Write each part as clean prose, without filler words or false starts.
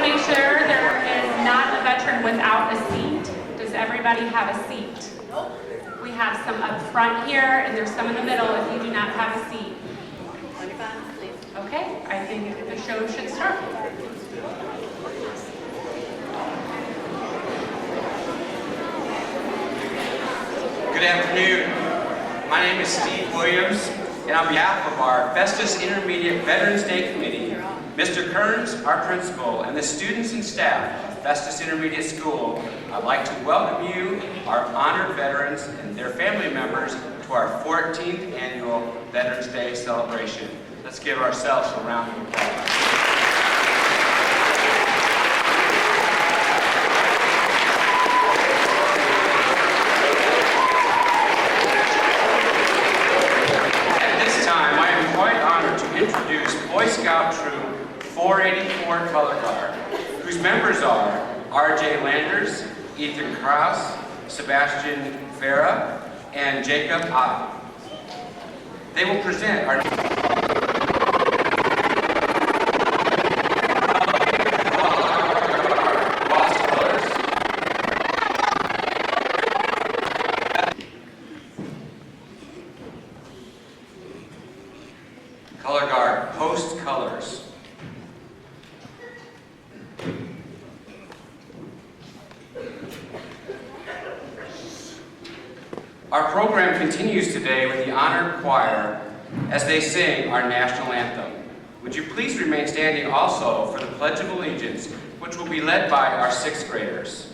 make sure there is not a veteran without a seat. Does everybody have a seat? We have some up front here, and there's some in the middle if you do not have a seat. Okay, I think the show should start. Good afternoon. My name is Steve Williams, and on behalf of our Festus Intermediate Veterans Day Committee, Mr. Kearns, our principal, and the students and staff of Festus Intermediate School, I'd like to welcome you, our honored veterans and their family members, to our 14th annual Veterans Day celebration. Let's give ourselves a round of applause. Introduce Boy Scout Troop 484 Color Guard, whose members are R.J. Landers, Ethan Krause, Sebastian Farah, and Jacob Ott. They will present our Color Guard, Post Colors. Our program continues today with the honored choir as they sing our national anthem. Would you please remain standing also for the Pledge of Allegiance, which will be led by our 6th graders.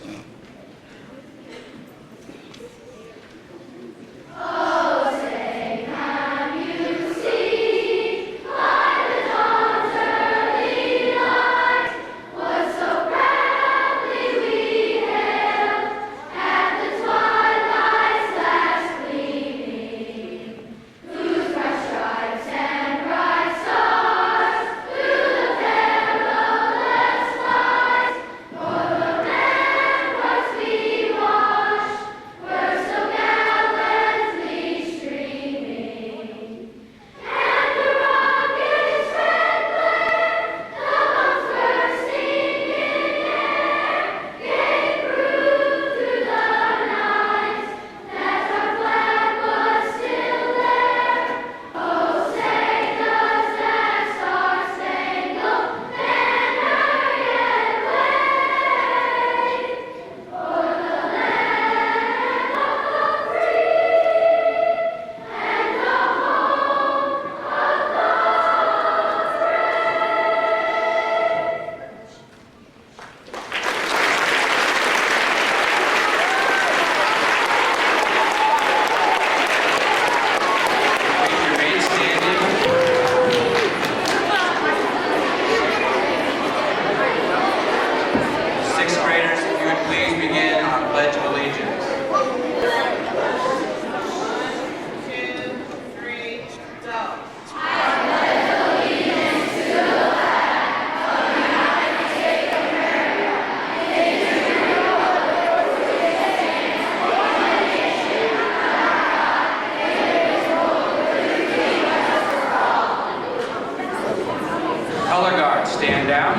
Color Guard, stand down.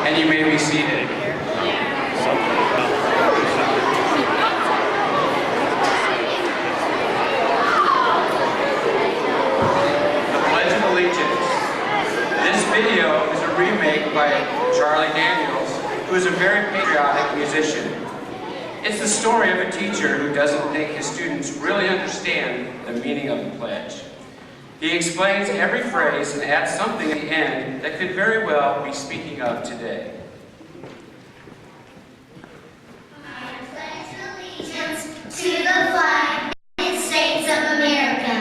And you may be seated. The Pledge of Allegiance. This video is a remake by Charlie Daniels, who is a very patriotic musician. It's the story of a teacher who doesn't think his students really understand the meaning of the pledge. He explains every phrase and adds something at the end that could very well be speaking of today. I pledge allegiance to the flag of the United States of America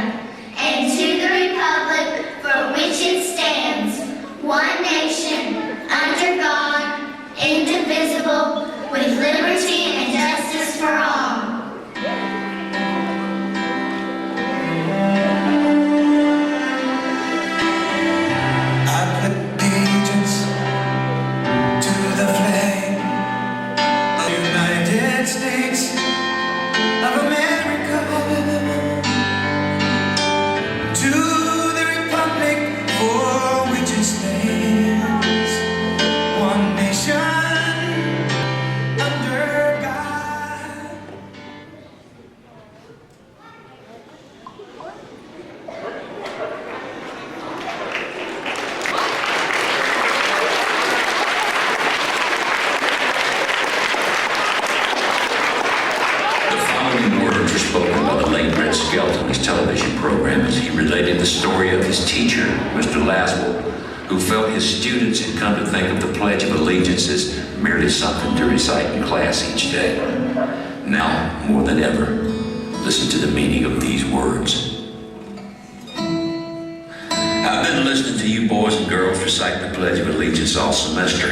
and to the republic for which it stands, one nation, under God, indivisible, with liberty and justice for all. States of America principal who felt his students had come to think of the Pledge of Allegiance as merely something to recite in class each day. Now, more than ever, listen to the meaning of these words. I've been listening to you boys and girls recite the Pledge of Allegiance all semester,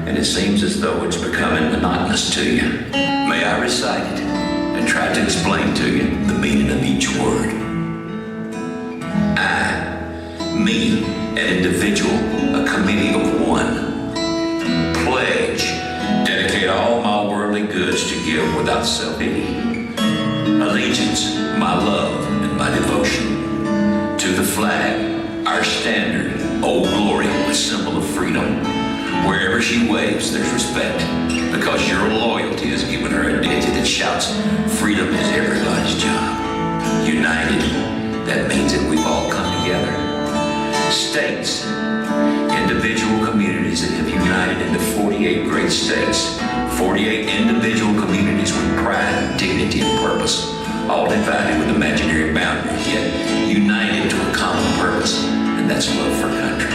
and it seems as though it's becoming monotonous to you. May I recite it and try to explain to you the meaning of each word? Me, an individual, a committee of one. Pledge, dedicate all my worldly goods to give without self-pity. Allegiance, my love and my devotion. To the flag, our standard, Old Glory, the symbol of freedom. Wherever she waves, there's respect, because your loyalty has given her a digit that shouts, freedom is everybody's job. United, that means that we've all come together. States, individual communities that have united into 48 great states, 48 individual communities with pride, dignity, and purpose, all divided with imaginary boundaries, yet united to a common purpose, and that's love for country.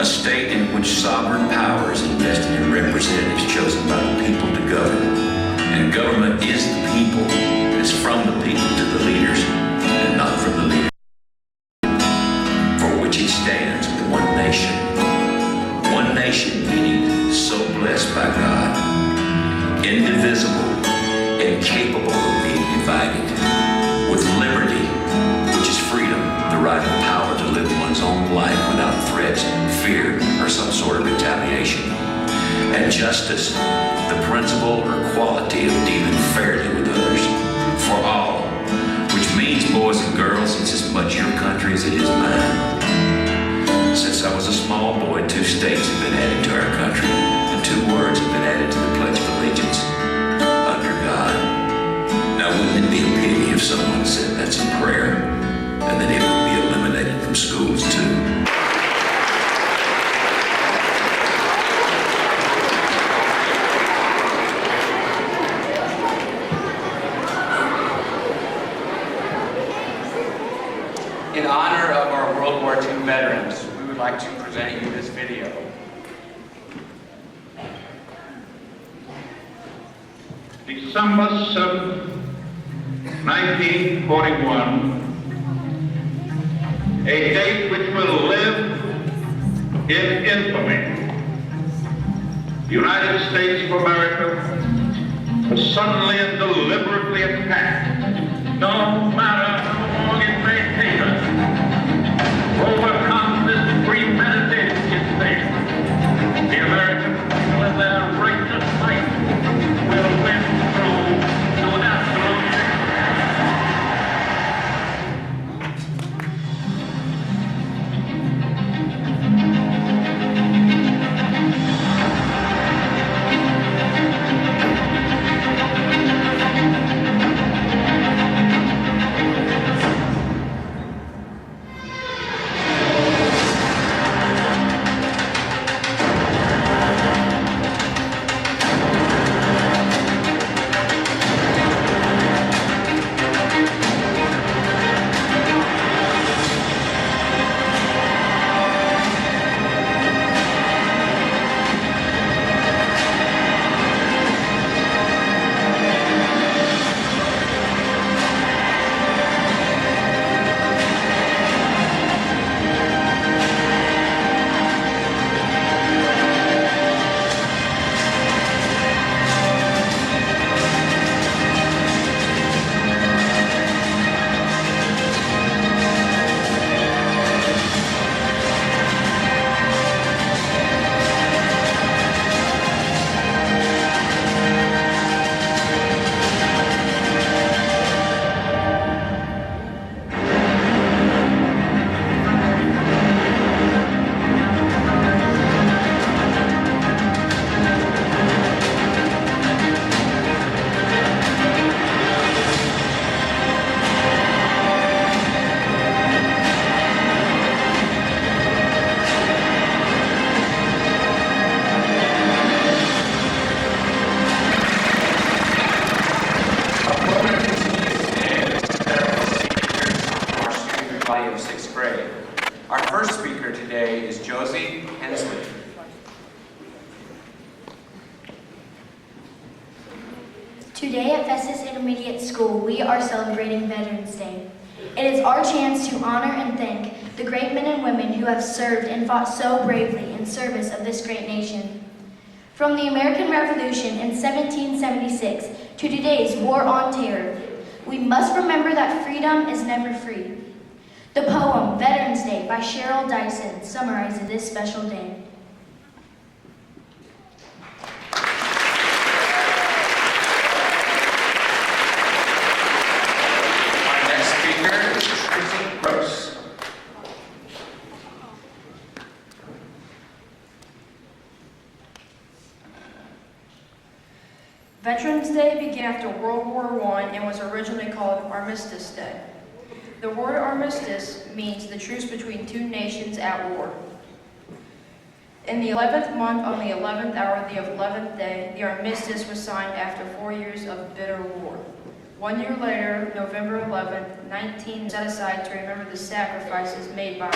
A state in which sovereign power is invested in representatives chosen by the people to govern, and government is the people, and it's from the people to the leaders, and not from the leaders. Which it stands with one nation. One nation meaning so blessed by God, indivisible, incapable of being divided, with liberty, which is freedom, the right and power to live one's own life without threats, fear, or some sort of retaliation, and justice, the principle or quality of dealing fairly with others, for all, which means, boys and girls, it's as much your country as it is mine. Since I was a small boy, 2 states have been added to our country, and 2 words have been added to the Pledge of Allegiance, under God. Now, wouldn't it be a pity if someone said that's a prayer, and that it would be eliminated from schools too? In honor of our World War II veterans, we would like to present you this video. December 7th, 1941, a date which will live in infamy. The United States of America was suddenly and deliberately attacked, no matter how long it may take us. Overcome this premeditated invasion, the American people in their righteous fight will win through to absolute first speaker today is Josie Hensley. Today at Festus Intermediate School, we are celebrating Veterans Day. It is our chance to honor and thank the great men and women who have served and fought so bravely in service of this great nation. From the American Revolution in 1776 to today's War on Terror, we must remember that freedom is never free. The poem Veterans Day by Cheryl Dyson summarizes this special day. Our next speaker is Tracy Gross. Veterans Day began after World War I and was originally called Armistice Day. The word armistice means the truce between two nations at war. In the 11th month, on the 11th hour of the 11th day, the armistice was signed after 4 years of bitter war. 1 year later, November 11th, 19 set aside to remember the sacrifices made by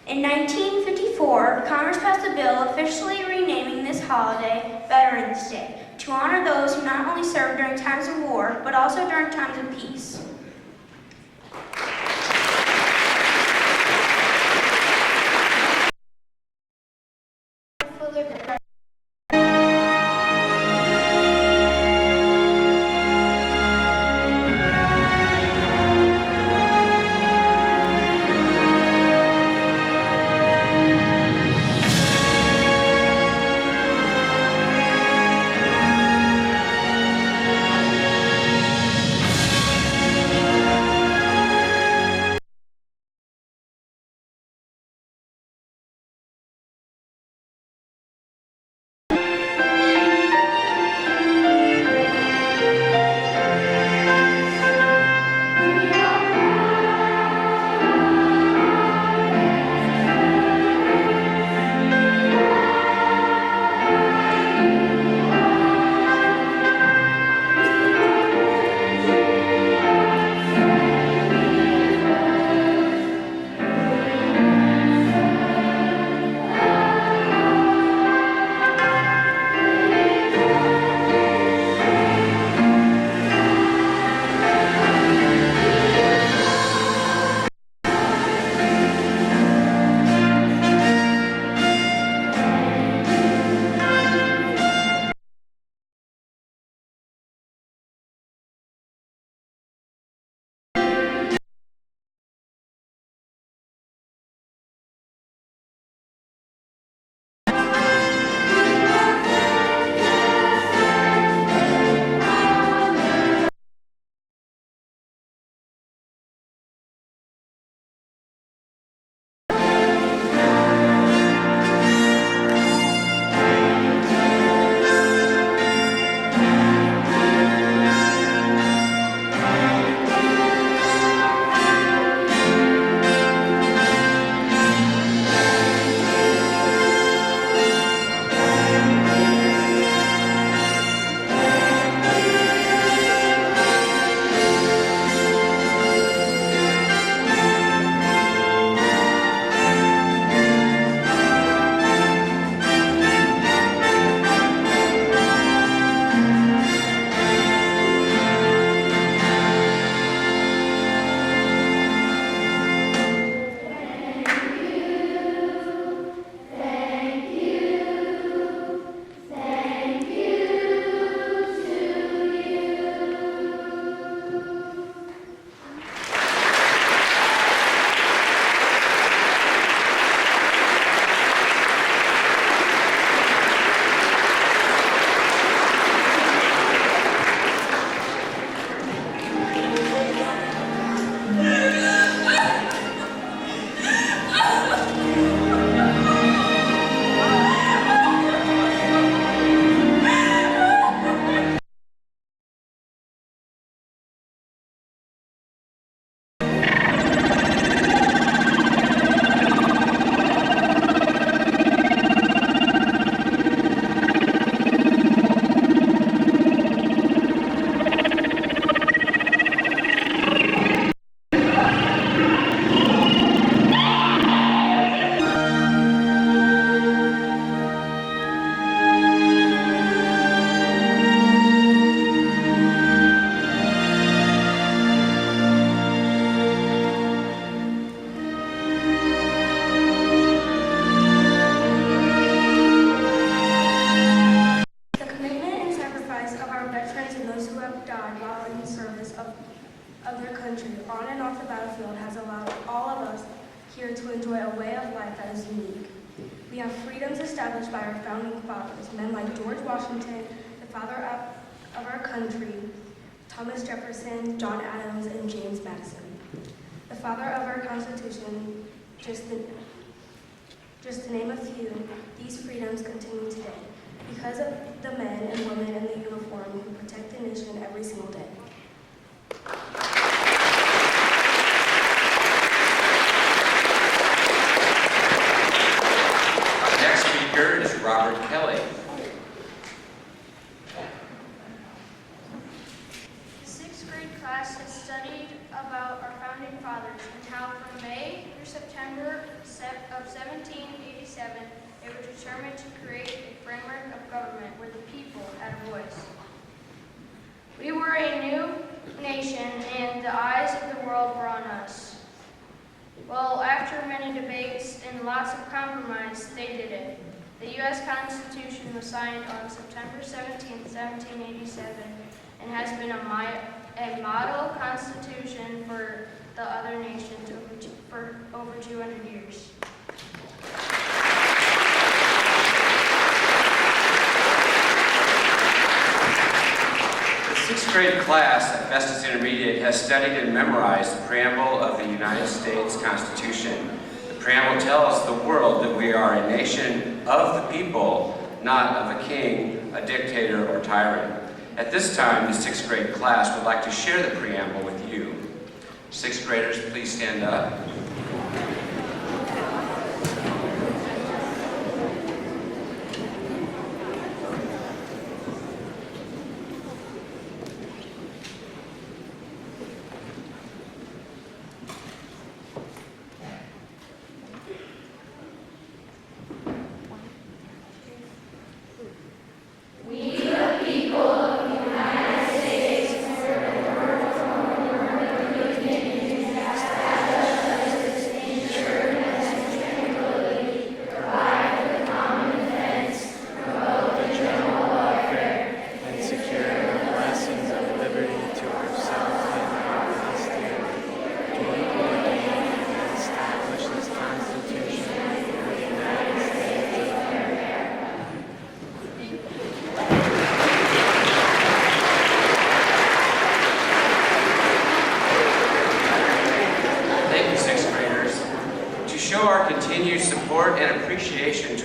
In 1954, Congress passed a bill officially renaming this holiday Veterans Day to honor those who not only served during times of war, but also during times of peace. of their country on and off the battlefield has allowed all of us here to enjoy a way of life that is unique. We have freedoms established by our founding fathers, men like George Washington, the father of our country, Thomas Jefferson, John Adams, and James Madison. The father of our Constitution, just to name a few, these freedoms continue today because of the men and women in the uniform who protect the nation every single day. Our next speaker is Robert Kelly. The sixth grade class has studied about our founding fathers and how from May through September of 1787 they were determined to create a framework of government where the people had a voice. We were a new nation and the eyes of the world were on us. Well, after many debates and lots of compromise, they did it. The U.S. Constitution was signed on September 17, 1787 and has been a model constitution for the other nations for over 200 years. The sixth grade class at Festus Intermediate has studied and memorized the preamble of the United States Constitution. The preamble tells the world that we are a nation of the people, not of a king, a dictator, or tyrant. At this time, the sixth grade class would like to share the preamble with you. Sixth graders, please stand up.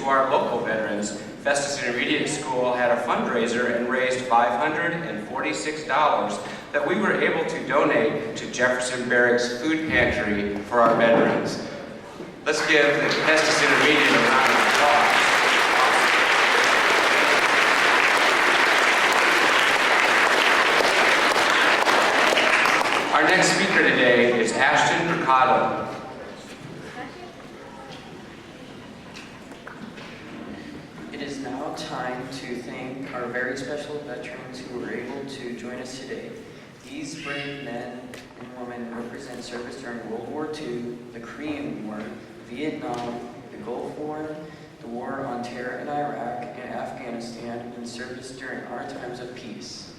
To our local veterans, Festus Intermediate School had a fundraiser and raised $546 that we were able to donate to Jefferson Barracks Food Pantry for our veterans. Let's give the Festus Intermediate a round of applause. Our next speaker today is Ashton Mercado. It is now time to thank our very special veterans who were able to join us today. These brave men and women represent service during World War II, the Korean War, Vietnam, the Gulf War, the War on Terror in Iraq and Afghanistan, and service during our times of peace.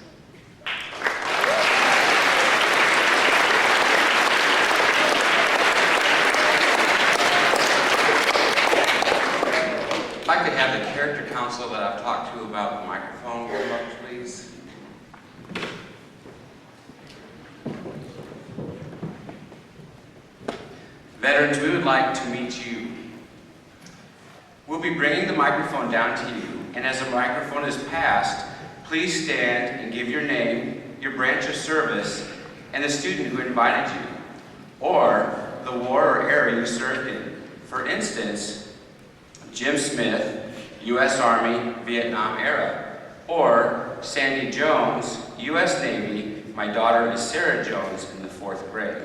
If I could have the character council that I've talked to about the microphone come up, please. Veterans, we would like to meet you. We'll be bringing the microphone down to you, and as the microphone is passed, please stand and give your name, your branch of service, and the student who invited you, or the war or area you served in. For instance, Jim Smith, U.S. Army, Vietnam era. Or Sandy Jones, U.S. Navy, my daughter is Sarah Jones in the 4th grade.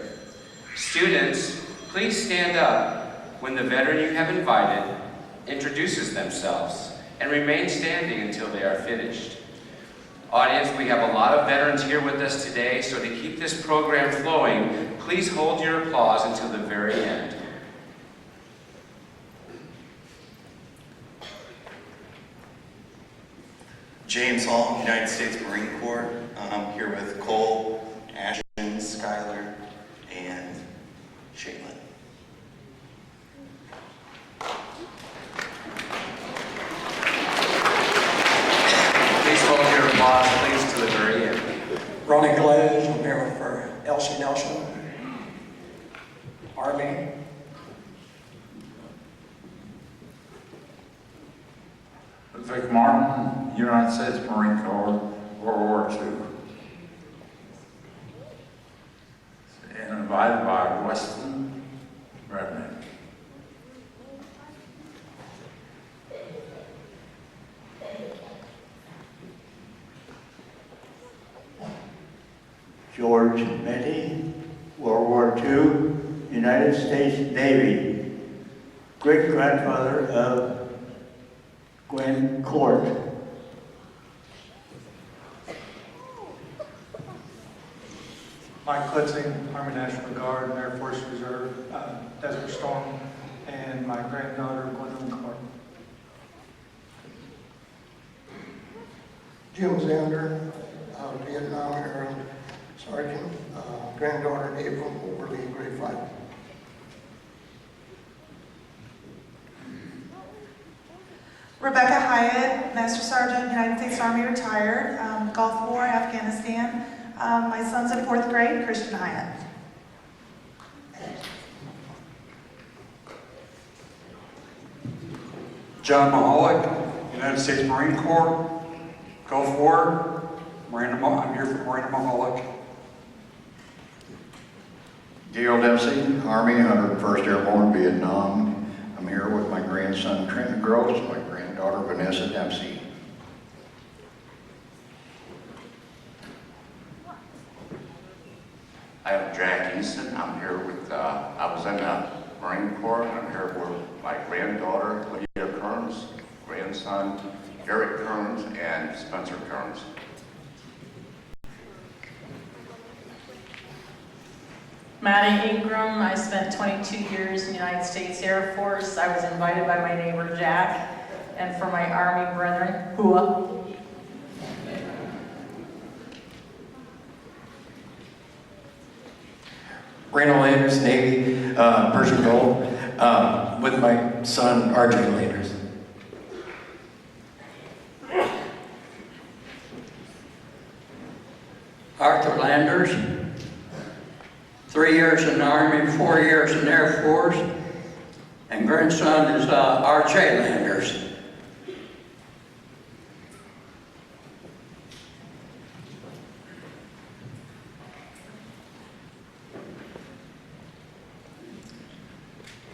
Students, please stand up when the veteran you have invited introduces themselves and remain standing until they are finished. Audience, we have a lot of veterans here with us today, so to keep this program flowing, please hold your applause until the very end. James Hall, United States Marine Corps. I'm here with Cole, Ashton's Skylar, and Shaylin. Please hold your applause, please, to the very end. Ronnie Galez, I'm here for Elsie Nelson, Army. Vic Martin, United States Marine Corps, World War II. And invited by Weston Redman. George Metty, World War II, United States Navy, great-grandfather of Gwen Court. Mike Klitzing, Army National Guard, Air Force Reserve, Desert Storm, and my granddaughter, Gwendolyn Court. Jim Zander, Vietnam era sergeant, granddaughter April Overly, grade 5. Rebecca Hyatt, Master Sergeant, United States Army, retired, Gulf War, Afghanistan. My son's in 4th grade, Christian Hyatt. John Mahalik, United States Marine Corps, Gulf War, I'm here for Miranda Mahalik. Gail Dempsey, Army, 101st Airborne, Vietnam. I'm here with my grandson Trenton Gross, my granddaughter Vanessa Dempsey. I am Jack Easton. I'm here with, I was in the Marine Corps, and I'm here with my granddaughter Lydia Kearns, grandson Eric Kearns, and Spencer Kearns. Maddie Ingram, I spent 22 years in the United States Air Force. I was invited by my neighbor Jack, and for my Army brethren, Hua. Randall Landers, Navy, Persian Gulf, with my son, R.J. Landers. Arthur Landers, 3 years in the Army, 4 years in the Air Force, and grandson is R.J. Landers.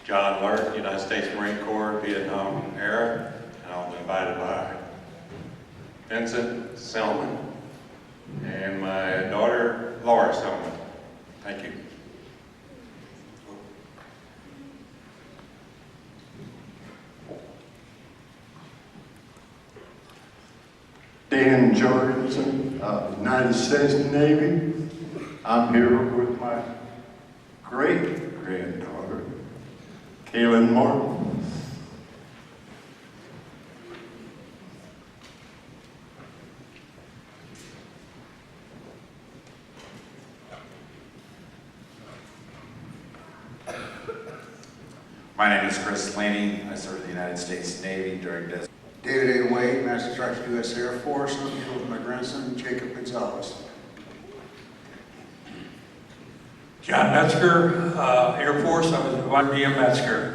John Lurt, United States Marine Corps, Vietnam era, and I was invited by Vincent Selman and my daughter Laura Selman. Thank you. Dan Jorgensen, United States Navy. I'm here with my great-granddaughter, Kaylin Martin. My name is Chris Laney. I served in the United States Navy during desert. David A. Wade, Master Sergeant, U.S. Air Force. I'm here with my grandson, Jacob Gonzalez. John Metzger, Air Force. I was invited to be a Metzger.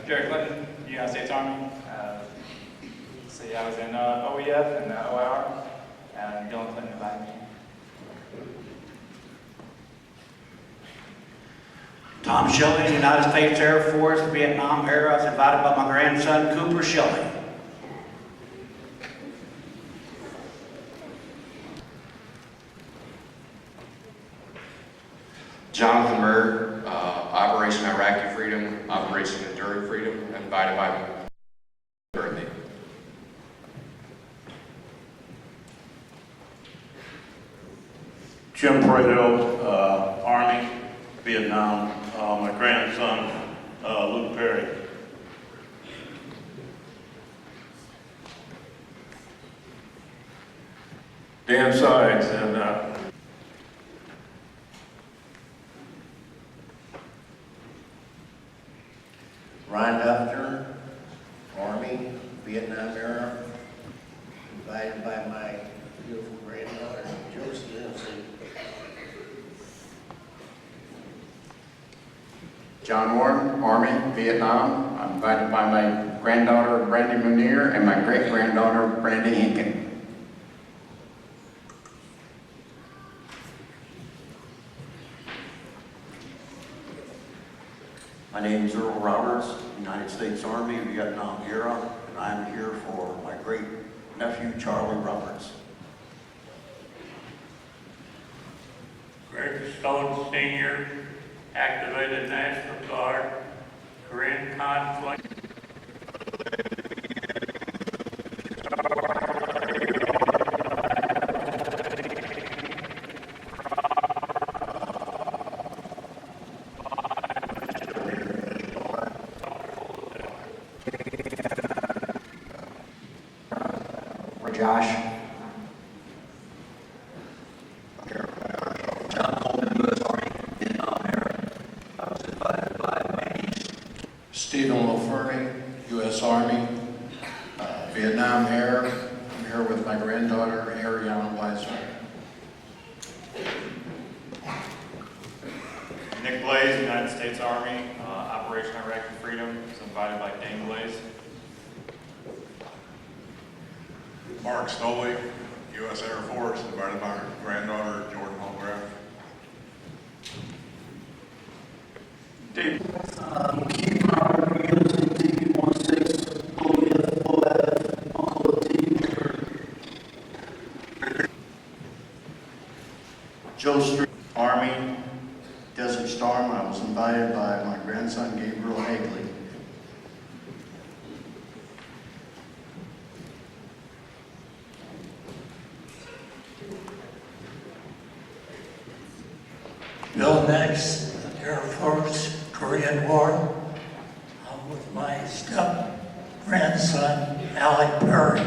Jerry Clinton, United States Army. See, I was in OEF and OIR, and Dylan Clinton invited me. Tom Shelley, United States Air Force, Vietnam era. I was invited by my grandson, Cooper Shelley. Jonathan Murr, Operation Iraqi Freedom, Operation Enduring Freedom, invited by my birthday. Jim Prado, Army, Vietnam. My grandson, Luke Perry. Dan Sides and Ron Duffner, Army, Vietnam era, invited by my beautiful granddaughter, Josie Lindsay. John Warren, Army, Vietnam. I'm invited by my granddaughter, Brandy Munir, and my great-granddaughter, Brandy Hinken. My name is Earl Roberts, United States Army, Vietnam era, and I'm here for my great nephew, Charlie Roberts. Greg Stone Sr., activated National Guard, Korean conflict. Josh. Stephen LaFerny, U.S. Army, Vietnam era. I'm here with my granddaughter, Ariana Weiser. Nick Blaze, United States Army, Operation Iraqi Freedom, is invited by Dane Blaze. Mark Stoley, U.S. Air Force, invited by my granddaughter, Jordan Holmgraf. Dave. Joe Street, Army, Desert Storm. I was invited by my grandson, Gabriel Hagley. Bill Nix, Air Force, Korean War. I'm with my step-grandson, Alec Perry.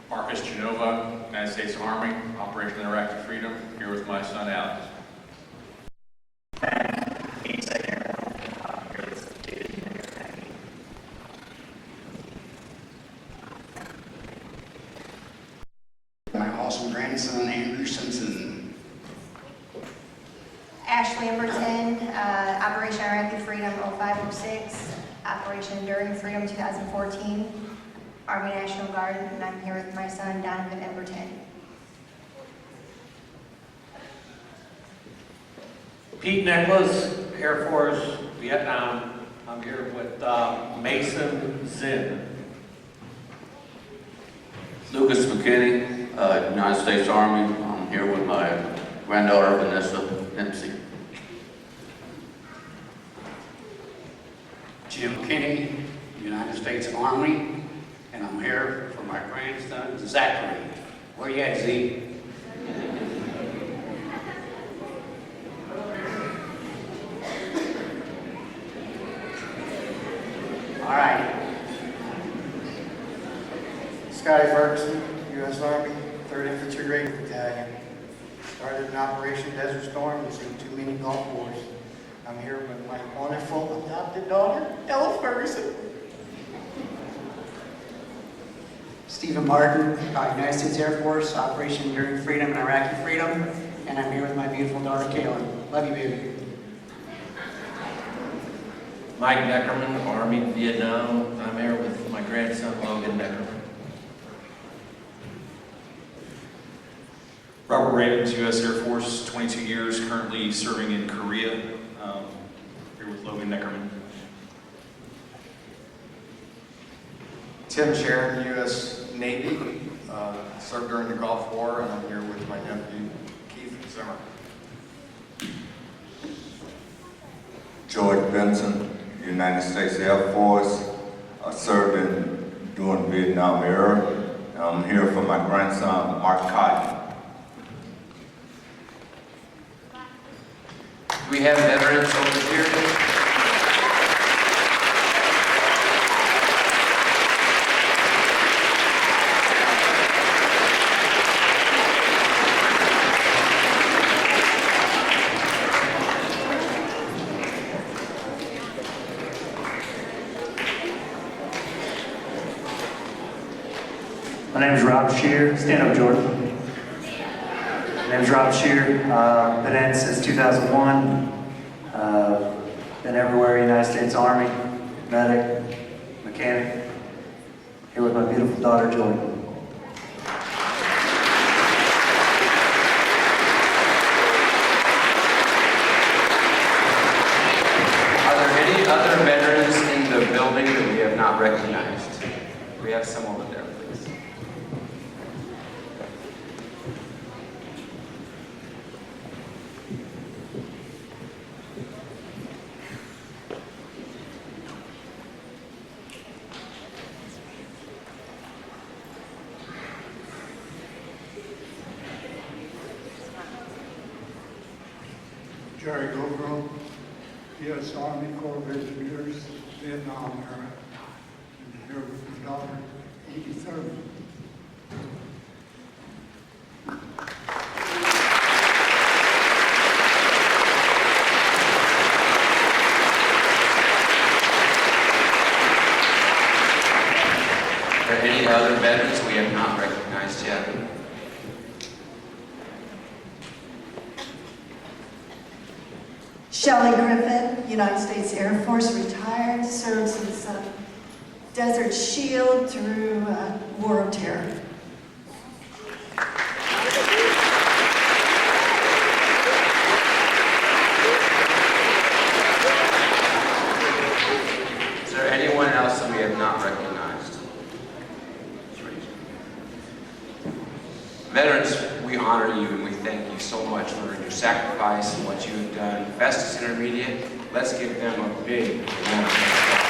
Marcus Genova, United States Army, Operation Iraqi Freedom, here with my son Alex. My awesome grandson, Andrew Simpson. Ashley Emberton, Operation Iraqi Freedom 0506, Operation Enduring Freedom 2014, Army National Guard, and I'm here with my son, Donovan Emberton. Pete Nicholas, Air Force, Vietnam. I'm here with Mason Zinn. Lucas McKinney, United States Army. I'm here with my granddaughter, Vanessa Dempsey. Jim Kinney, United States Army, and I'm here for my grandson, Zachary. Where you at, Z? All right. Scotty Ferguson, U.S. Army, 3rd Infantry Raiding Battalion. Started in Operation Desert Storm, received 2 mini Gulf Wars. I'm here with my wonderful adopted daughter, Ella Ferguson. Stephen Martin, United States Air Force, Operation Enduring Freedom and Iraqi Freedom, and I'm here with my beautiful daughter, Kaylin. Love you, baby. Mike Neckerman, Army, Vietnam. I'm here with my grandson, Logan Neckerman. Robert Ravens, U.S. Air Force, 22 years, currently serving in Korea. Here with Logan Neckerman. Tim Sharon, U.S. Navy, served during the Gulf War, and I'm here with my nephew, Keith Zimmer. George Benson, United States Air Force. I served during the Vietnam era. I'm here for my grandson, Mark Cotton. Do we have veterans over here? My name is Rob Shear. Stand up, Jordan. My name is Rob Shear. Been in since 2001. Been everywhere, United States Army, medic, mechanic. Here with my beautiful daughter, Jordan. Are there any other veterans in the building that we have not recognized? We have some over there, please. Jerry Gogrove, U.S. Army Corps of Engineers, Vietnam era. And here with my daughter, 83rd. Are there any other veterans we have not recognized yet? Shelley Griffin, United States Air Force, retired, served since Desert Shield through War of Terror. Is there anyone else that we have not recognized? Veterans, we honor you and we thank you so much for your sacrifice and what you have done. Festus Intermediate, let's give them a big round of applause.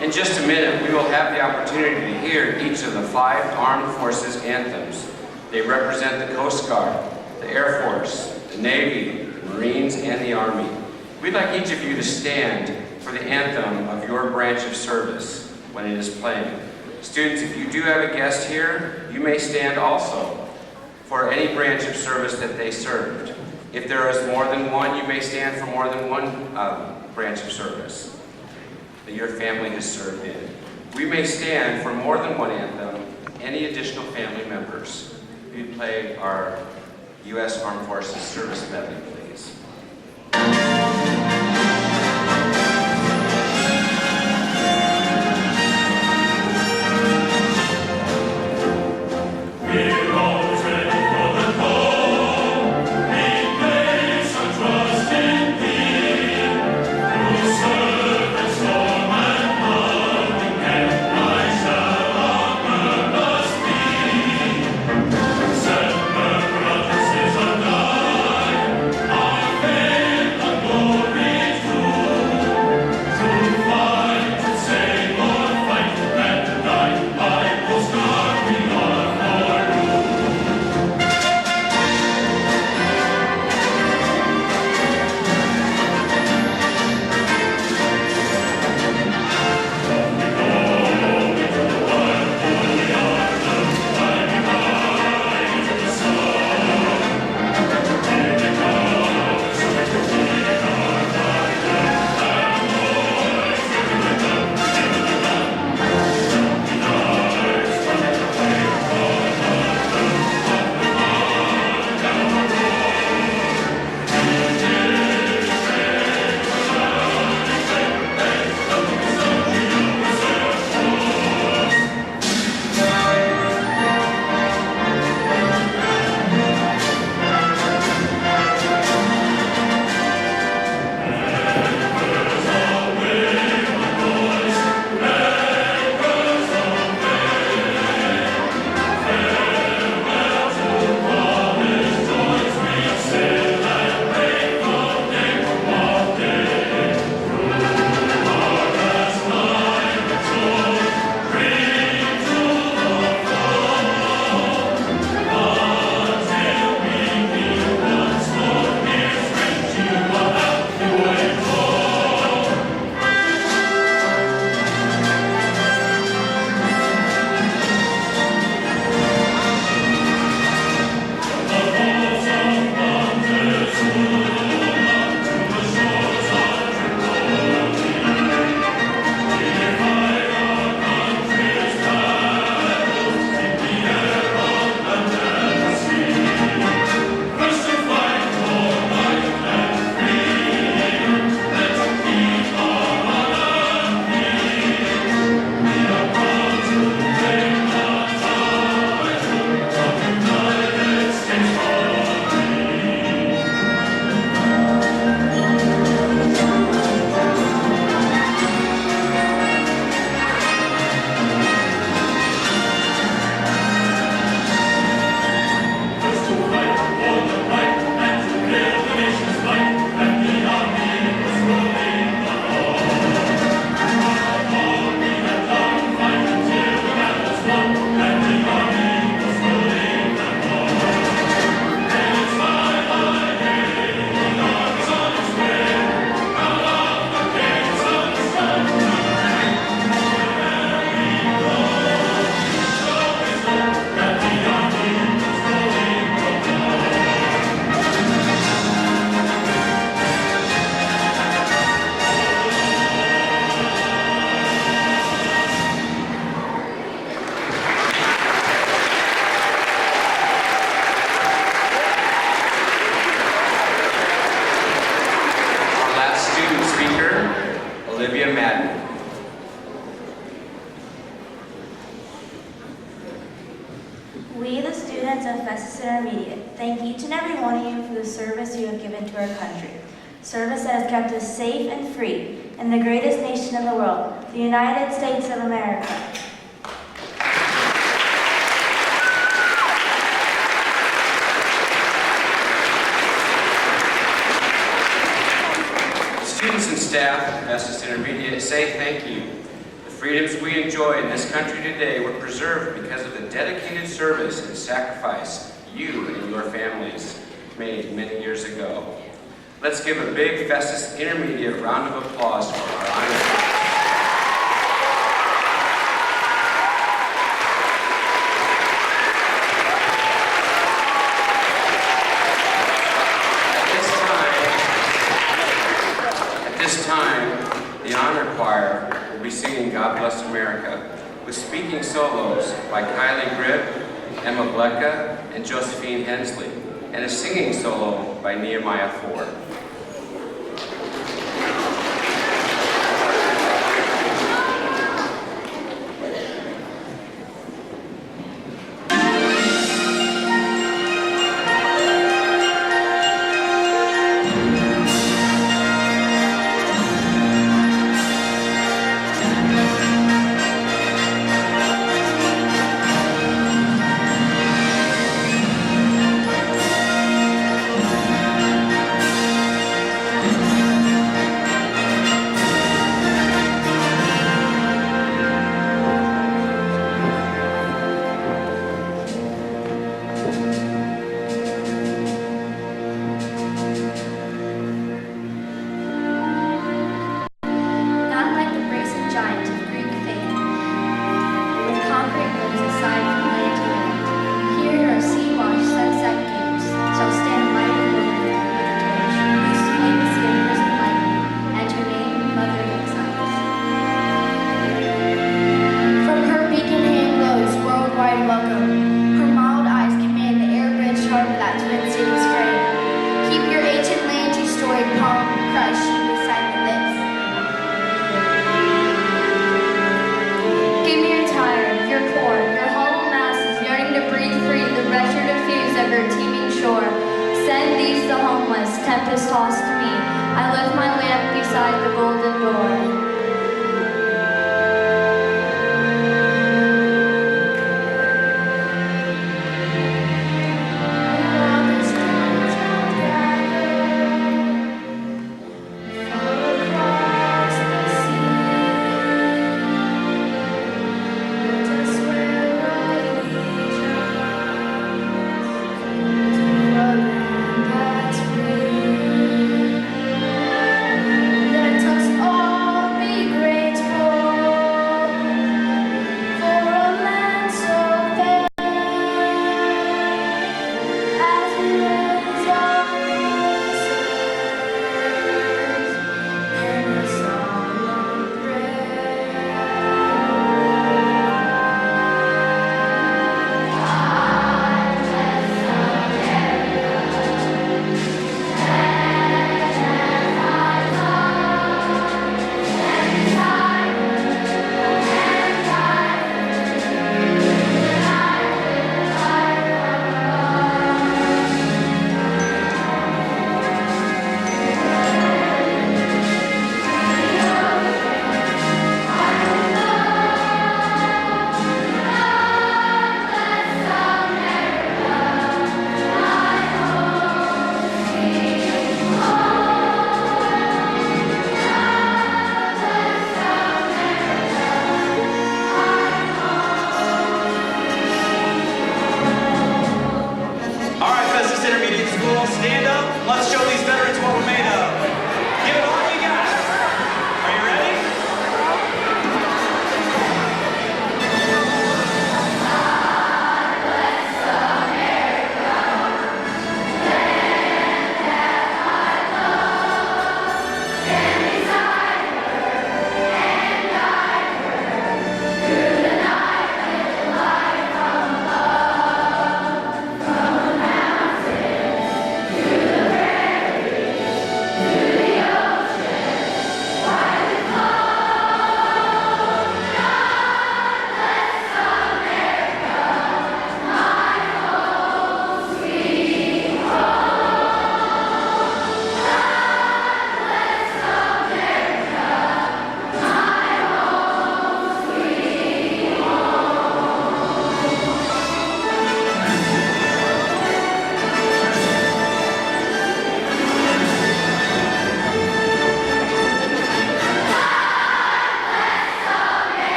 In just a minute, we will have the opportunity to hear each of the 5 armed forces anthems. They represent the Coast Guard, the Air Force, the Navy, the Marines, and the Army. We'd like each of you to stand for the anthem of your branch of service when it is playing. Students, if you do have a guest here, you may stand also for any branch of service that they served. If there is more than one, you may stand for more than one branch of service that your family has served in. We may stand for more than one anthem, any additional family members. We play our U.S. Armed Forces Service Medley, please. Our each and every one of you for the service you have given to our country. Service that has kept us safe and free in the greatest nation in the world, the United States of America. Students and staff of Festus Intermediate say thank you. The freedoms we enjoy in this country today were preserved because of the dedicated service and sacrifice you and your families made many years ago. Let's give a big Festus Intermediate round of applause for our honor. At this time, the honor choir will be singing God Bless America with speaking solos by Kylie Gribb, Emma Blecka, and Josephine Hensley, and a singing solo by Nehemiah Ford.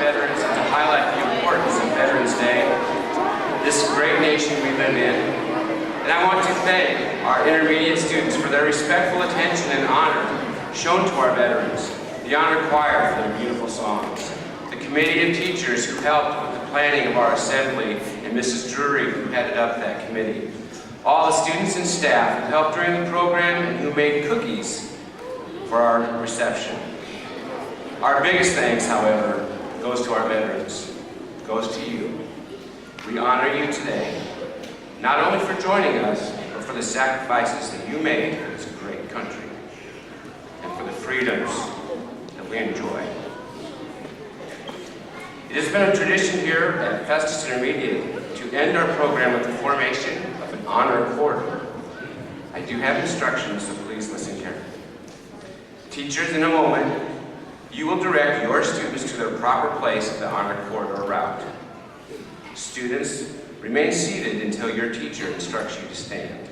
veterans and to highlight the importance of Veterans Day, this great nation we live in. And I want to thank our intermediate students for their respectful attention and honor shown to our veterans, the honor choir for their beautiful songs, the committee of teachers who helped with the planning of our assembly, and Mrs. Drury who headed up that committee, all the students and staff who helped during the program and who made cookies for our reception. Our biggest thanks, however, goes to our veterans, goes to you. We honor you today, not only for joining us, but for the sacrifices that you made for this great country and for the freedoms that we enjoy. It has been a tradition here at Festus Intermediate to end our program with the formation of an honor corridor. I do have instructions, so please listen carefully. Teachers, in a moment, you will direct your students to their proper place of the honor corridor route. Students, remain seated until your teacher instructs you to stand.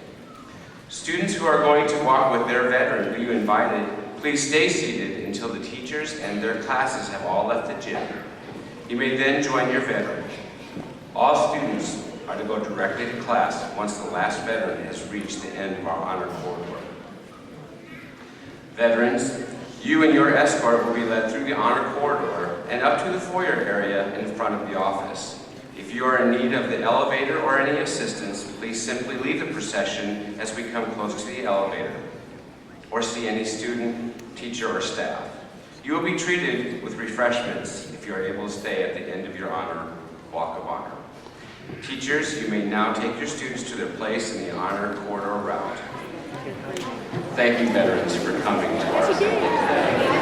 Students who are going to walk with their veteran who you invited, please stay seated until the teachers and their classes have all left the gym. You may then join your veteran. All students are to go directly to class once the last veteran has reached the end of our honor corridor. Veterans, you and your escort will be led through the honor corridor and up to the foyer area in front of the office. If you are in need of the elevator or any assistance, please simply leave the procession as we come close to the elevator, or see any student, teacher, or staff. You will be treated with refreshments if you are able to stay at the end of your honor walk of honor. Teachers, you may now take your students to their place in the honor corridor route. Thank you, veterans, for coming to our assembly today.